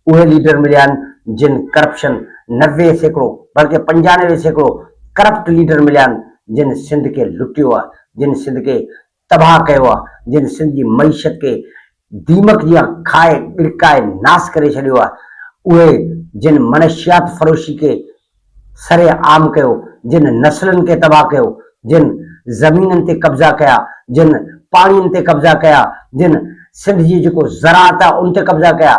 उहे लीडर मिलिया आहिनि जिन करप्शन 90% बल्कि 95% करप्ट लीडर मिलिया आहिनि जिन सिंध खे लुटियो आहे, जिन सिंध खे तबाह कयो आहे, जिन सिंध जी मईशत खे दीमक जीअं खाए गिरकाए नास करे छॾियो आहे। उहे जिन मनशियात फरोशी के सरे आम कयो, जिन नस्लनि खे तबाह कयो, जिन ज़मीननि ते कब्ज़ा कया, जिन पाणियुनि ते कब्ज़ा कया, जिन सिंध जी जेको ज़राअत आहे उन ते कब्ज़ा कया,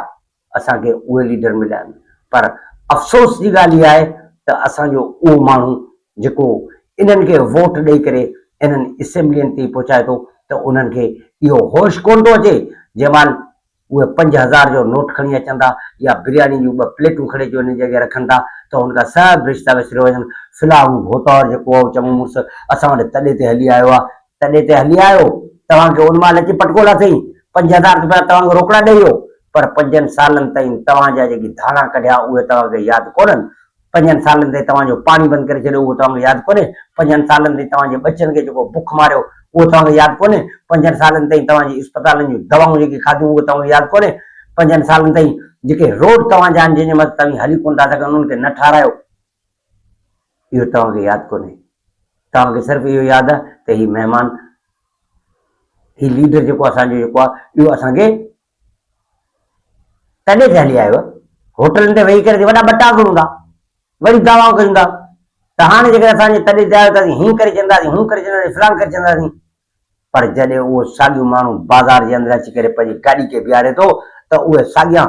असांखे उहे लीडर मिलिया आहिनि। पर अफ़सोस जी ॻाल्हि इहा आहे त असांजो उहो माण्हू जेको इन्हनि खे वोट ॾेई करे इन्हनि असेंबलियुनि ते पहुचाए थो त उन्हनि खे इहो होश कोन थो अचे जंहिं महिल उहे 5000 जो नोट खणी अचनि था या बिरयानी जूं 2 प्लेटूं खणी अची वञी जॻह रखनि था त हुनखां सभु रिश्ता विसरियो वञनि। फ़िलहाल हू भोतार जेको आहे चङो मुड़ुसु असां वटि तॾे ते हली आयो आहे, तॾे ते हली आयो, तव्हांखे उन महिल अची पटकोला अथई 5000 रुपया तव्हांखे रोकड़ा ॾेई वियो, पर 5 सालनि ताईं तव्हांजा जेकी धाणा कढिया उहे तव्हांखे यादि कोन्हनि। 5 सालनि ताईं तव्हांजो पाणी बंदि करे छॾियो उहो तव्हांखे यादि कोन्हे। 5 सालनि ताईं तव्हांजे बच्चनि खे जेको बुख मारियो उहो तव्हांखे यादि कोन्हे। 5 सालनि ताईं तव्हांजी इस्पतालनि जूं दवाऊं जेकी खाधियूं उहे तव्हांखे यादि कोन्हे। 5 सालनि ताईं जेके रोड तव्हांजा आहिनि जंहिंजे मथां तव्हां हली कोन था सघनि उन्हनि खे न ठारायो, इहो तव्हांखे यादि कोन्हे। तव्हांखे सिर्फ़ु इहो यादि आहे त हीउ महिमान, हीउ लीडर जेको असांजो जेको आहे इहो असांखे तॾे ते हली आयो। होटलनि ते वेही करे वॾा बटा करूं था, वरी दावाऊं कयूं था त हाणे जेकर असांजे तॾे ते आयो त असीं हीअं करे चवंदासीं, हूं करे चवंदासीं, फलाण करे चवंदासीं। पर जॾहिं उहो साॻियो माण्हू बाज़ार जे अंदरि अची करे पंहिंजी गाॾी खे बीहारे थो त उहे साॻिया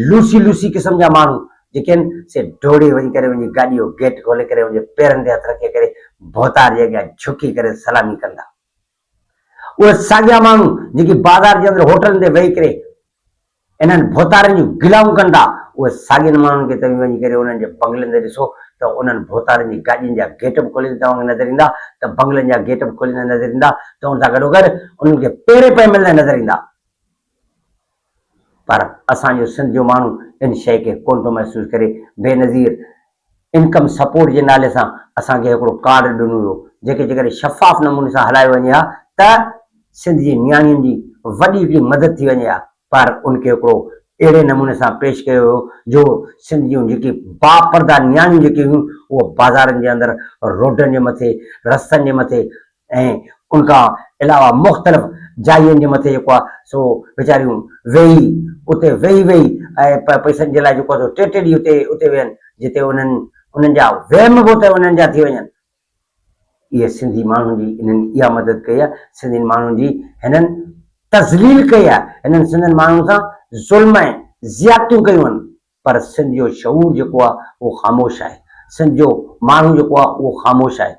लूसी लूसी क़िस्म जा माण्हू जेके आहिनि से डोड़े वञी करे वञी गाॾी जो गेट खोले करे मुंहिंजे पेरनि ते हथ रखे करे भोतार जे अॻियां झुकी करे सलामी कंदा। उहे साॻिया माण्हू जेकी बाज़ार जे अंदरि होटलनि ते वेही करे इन्हनि भोतारनि जूं गिलाऊं कंदा, उहे साॻियनि माण्हुनि खे तव्हां वञी करे उन्हनि जे बंगलनि ते ॾिसो त उन्हनि भोतारनि जी गाॾियुनि जा गेट बि खोलींदे तव्हांखे नज़र ईंदा, त बंगलनि जा गेट बि खोलींदे नज़र ईंदा, त उन सां गॾोगॾु उन्हनि खे पेरे पे मिलंदे नज़र ईंदा। पर असांजो सिंध जो माण्हू इन शइ खे कोन थो महसूसु करे। बेनज़ीर इनकम सपोर्ट जे नाले सां असांखे हिकिड़ो कार्ड ॾिनो हुयो जेके जेकॾहिं शफ़ाफ़ नमूने सां हलायो वञे हा त सिंध जी नियाणियुनि जी वॾी हिकिड़ी मदद थी वञे हा, पर उनखे हिकिड़ो अहिड़े नमूने सां पेश कयो हुयो जो सिंध जूं जेकी बापर्दा नियाणियूं जेके हुयूं उहो बाज़ारनि जे अंदरि, रोडनि जे मथे, रस्तनि जे मथे ऐं उनखां अलावा मुख़्तलिफ़ जायुनि जे मथे जेको आहे सो वीचारियूं वेही उते वेही ऐं पैसनि जे लाइ जेको आहे टे ॾींहं उते वेहनि जिते उन्हनि जा वहम बि उते उन्हनि जा थी वञनि। इहे सिंधी माण्हुनि जी इन्हनि इहा मदद कई आहे, सिंधियुनि माण्हुनि जी हिननि तज़लील कई आहे, हिननि सिंधियुनि माण्हुनि सां ज़ुल्म ऐं ज़ियादतियूं कयूं आहिनि। पर सिंध जो शऊर जेको आहे उहो ख़ामोश आहे, सिंध जो माण्हू जेको आहे उहो ख़ामोश आहे।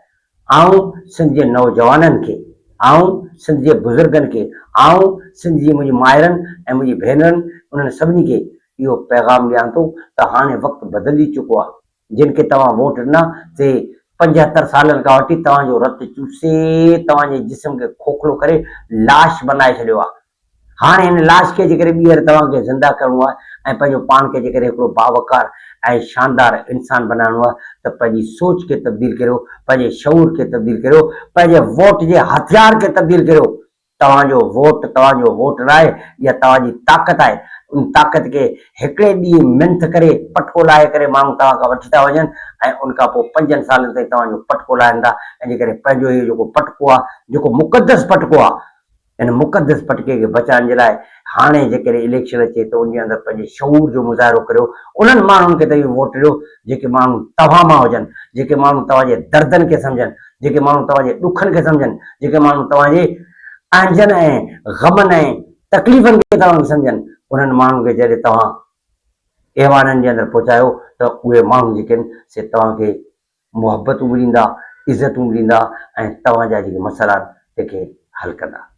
आऊं सिंध जे नौजवाननि खे, आऊं सिंध जे बुज़ुर्गनि खे, आऊं सिंध जी मुंहिंजी माइरनि ऐं मुंहिंजी भेनरुनि उन्हनि सभिनी खे इहो पैगाम ॾियां थो त हाणे वक़्तु बदिलिजी चुको आहे। जिन खे तव्हां वोट ॾिना से 75 सालनि खां वठी तव्हांजो रतु चूसे तव्हांजे जिस्म खे खोखलो करे लाश बनाए छॾियो आहे। हाणे हिन लाश खे जेकॾहिं ॿीहर तव्हांखे ज़िंदा करिणो आहे ऐं पंहिंजो पाण खे जेकॾहिं हिकिड़ो बावकार ऐं शानदार इंसान बनाइणो आहे त पंहिंजी सोच खे तब्दील करियो, पंहिंजे शऊर खे तब्दील करियो, पंहिंजे वोट जे हथियार खे तब्दील करियो। तव्हांजो वोट न आहे, इहा तव्हांजी ताक़त आहे। उन ताक़त खे हिकिड़े ॾींहुं मिंथ करे पटको लाहे करे माण्हू तव्हां खां वठी था वञनि ऐं उनखां पोइ 5 सालनि ताईं तव्हांजो पटको लाहींदा ऐं जेकॾहिं पंहिंजो इहो जेको पटको आहे, जेको मुक़दस पटको आहे, इन मुक़दस पटके खे बचाइण जे लाइ हाणे जेकॾहिं इलेक्शन अचे त उनजे अंदरि पंहिंजे शऊर जो मुज़ाहिरो करियो। उन्हनि माण्हुनि खे तव्हां वोट ॾियो जेके माण्हू तव्हां मां हुजनि, जेके माण्हू तव्हांजे दर्दनि खे सम्झनि, जेके माण्हू तव्हांजे ॾुखनि खे सम्झनि, जेके माण्हू तव्हांजे अंजनि ऐं ग़मनि ऐं तकलीफ़नि खे तव्हांखे सम्झनि। उन्हनि माण्हुनि खे जॾहिं तव्हां ऐवाननि जे अंदरि पहुचायो त उहे माण्हू जेके आहिनि से तव्हांखे मुहबतूं बि ॾींदा, इज़तूं बि ॾींदा ऐं तव्हांजा जेके मसइला आहिनि तंहिंखे हल कंदा।